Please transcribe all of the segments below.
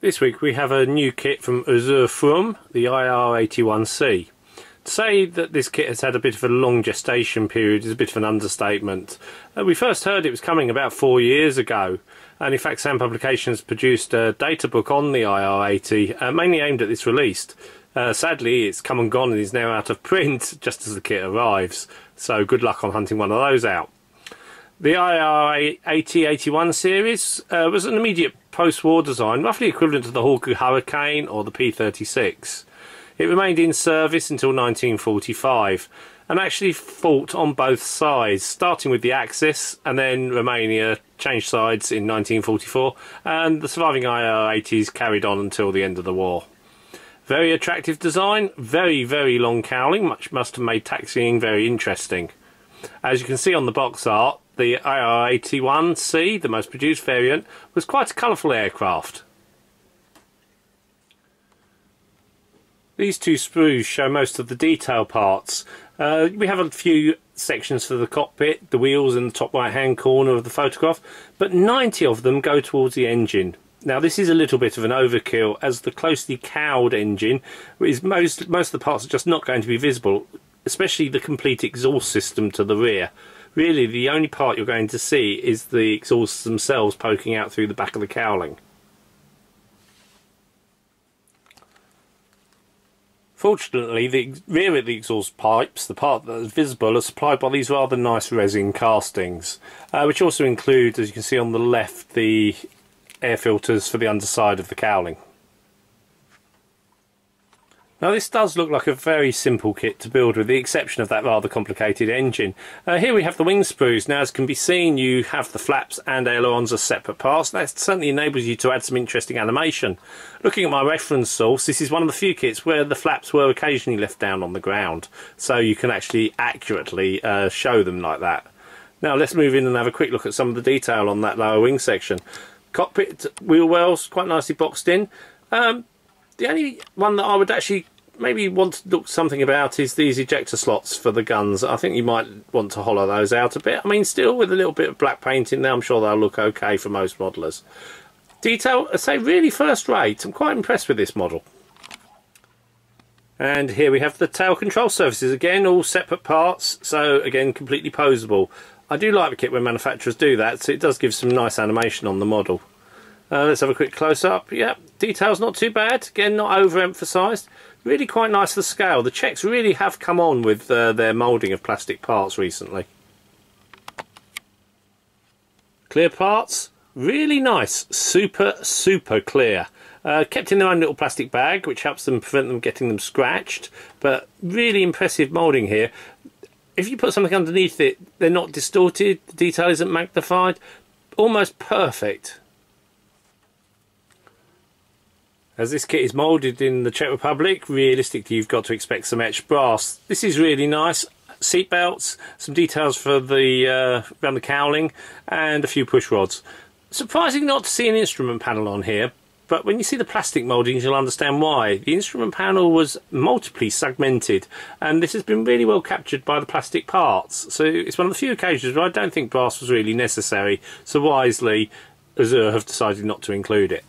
This week we have a new kit from Azur Frrom, the I.A.R. 81C. To say that this kit has had a bit of a long gestation period is a bit of an understatement. We first heard it was coming about 4 years ago, and in fact Sam Publications produced a data book on the I.A.R. 80, mainly aimed at this release. Sadly it's come and gone and is now out of print just as the kit arrives, so good luck on hunting one of those out. The I.A.R. 80-81 series was an immediate post-war design, roughly equivalent to the Hawker Hurricane or the P-36. It remained in service until 1945 and actually fought on both sides, starting with the Axis, and then Romania changed sides in 1944, and the surviving I.A.R. 80s carried on until the end of the war. Very attractive design, very long cowling, much must have made taxiing very interesting. As you can see on the box art, the I.A.R. 81C, the most produced variant, was quite a colourful aircraft. These two sprues show most of the detail parts. We have a few sections for the cockpit, the wheels in the top right hand corner of the photograph, but 90 of them go towards the engine. Now this is a little bit of an overkill, as the closely cowled engine is most of the parts are just not going to be visible, especially the complete exhaust system to the rear. Really the only part you're going to see is the exhausts themselves poking out through the back of the cowling. Fortunately, the rear of the exhaust pipes, the part that is visible, are supplied by these rather nice resin castings, which also include, as you can see on the left, the air filters for the underside of the cowling. Now this does look like a very simple kit to build, with the exception of that rather complicated engine. Here we have the wing sprues. Now as can be seen, you have the flaps and ailerons as separate parts. That certainly enables you to add some interesting animation. Looking at my reference source, this is one of the few kits where the flaps were occasionally left down on the ground, so you can actually accurately show them like that. Now let's move in and have a quick look at some of the detail on that lower wing section. Cockpit wheel wells quite nicely boxed in. The only one that I would actually maybe want to look something about is these ejector slots for the guns. I think you might want to hollow those out a bit. I mean, still with a little bit of black paint in there, I'm sure they'll look okay for most modelers. Detail, I say, really first rate. I'm quite impressed with this model. And here we have the tail control surfaces, again all separate parts, so again completely posable. I do like the kit when manufacturers do that, so it does give some nice animation on the model. Let's have a quick close-up. Yep, detail's not too bad. Again, not overemphasised. Really quite nice for scale. The Czechs really have come on with their moulding of plastic parts recently. Clear parts, really nice. Super clear. Kept in their own little plastic bag, which helps them prevent them getting them scratched. But really impressive moulding here. If you put something underneath it, they're not distorted. The detail isn't magnified. Almost perfect. As this kit is moulded in the Czech Republic, realistically you've got to expect some etched brass. This is really nice. Seat belts, some details for the around the cowling, and a few push rods. Surprising not to see an instrument panel on here, but when you see the plastic mouldings you'll understand why. The instrument panel was multiply segmented, and this has been really well captured by the plastic parts. So it's one of the few occasions where I don't think brass was really necessary, so wisely Azur have decided not to include it.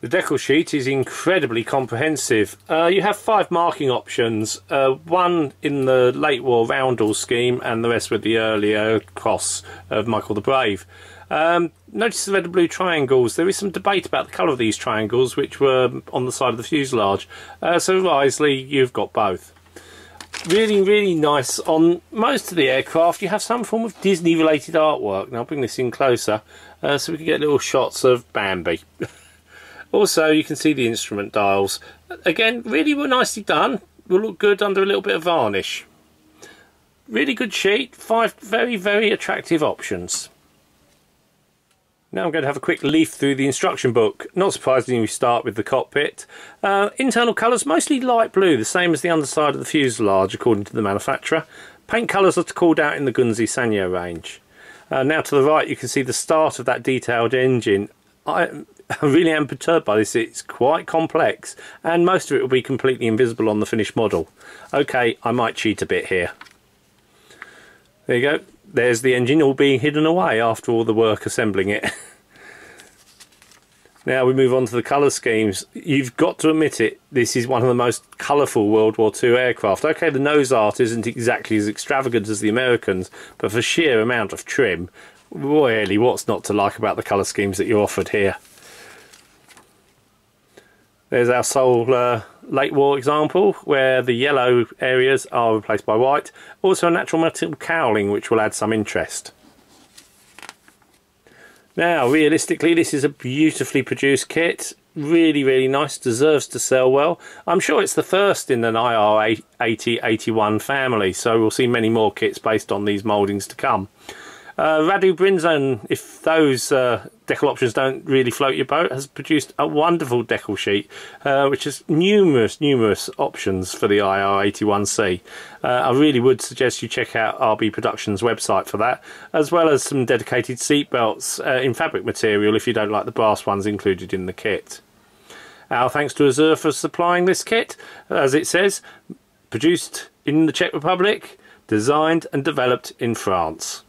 The decal sheet is incredibly comprehensive. You have 5 marking options, one in the late war roundel scheme and the rest with the earlier cross of Michael the Brave. Notice the red and blue triangles. There is some debate about the colour of these triangles, which were on the side of the fuselage, so wisely you've got both. Really nice. On most of the aircraft you have some form of Disney related artwork. Now I'll bring this in closer so we can get little shots of Bambi. Also, you can see the instrument dials. Again, really nicely done. Will look good under a little bit of varnish. Really good sheet. 5 very attractive options. Now I'm going to have a quick leaf through the instruction book. Not surprisingly, we start with the cockpit. Internal colours, mostly light blue, the same as the underside of the fuselage, according to the manufacturer. Paint colours are called out in the Gunzi Sanyo range. Now to the right, you can see the start of that detailed engine. I really am perturbed by this. It's quite complex and most of it will be completely invisible on the finished model. Okay, I might cheat a bit here. There you go. There's the engine all being hidden away after all the work assembling it. Now we move on to the colour schemes. You've got to admit it, this is one of the most colourful World War II aircraft. Okay, the nose art isn't exactly as extravagant as the Americans, but for sheer amount of trim, really, what's not to like about the colour schemes that you're offered here? There's our sole late war example, where the yellow areas are replaced by white. Also a natural metal cowling, which will add some interest. Now, realistically, this is a beautifully produced kit. Really, really nice. Deserves to sell well. I'm sure it's the first in an I.A.R 8081 family, so we'll see many more kits based on these mouldings to come. Radu Brinzon, if those decal options don't really float your boat, has produced a wonderful decal sheet which has numerous options for the I.A.R 81C. I really would suggest you check out RB Productions website for that, as well as some dedicated seat belts in fabric material if you don't like the brass ones included in the kit. Our thanks to Azur for supplying this kit. As it says, produced in the Czech Republic, designed and developed in France.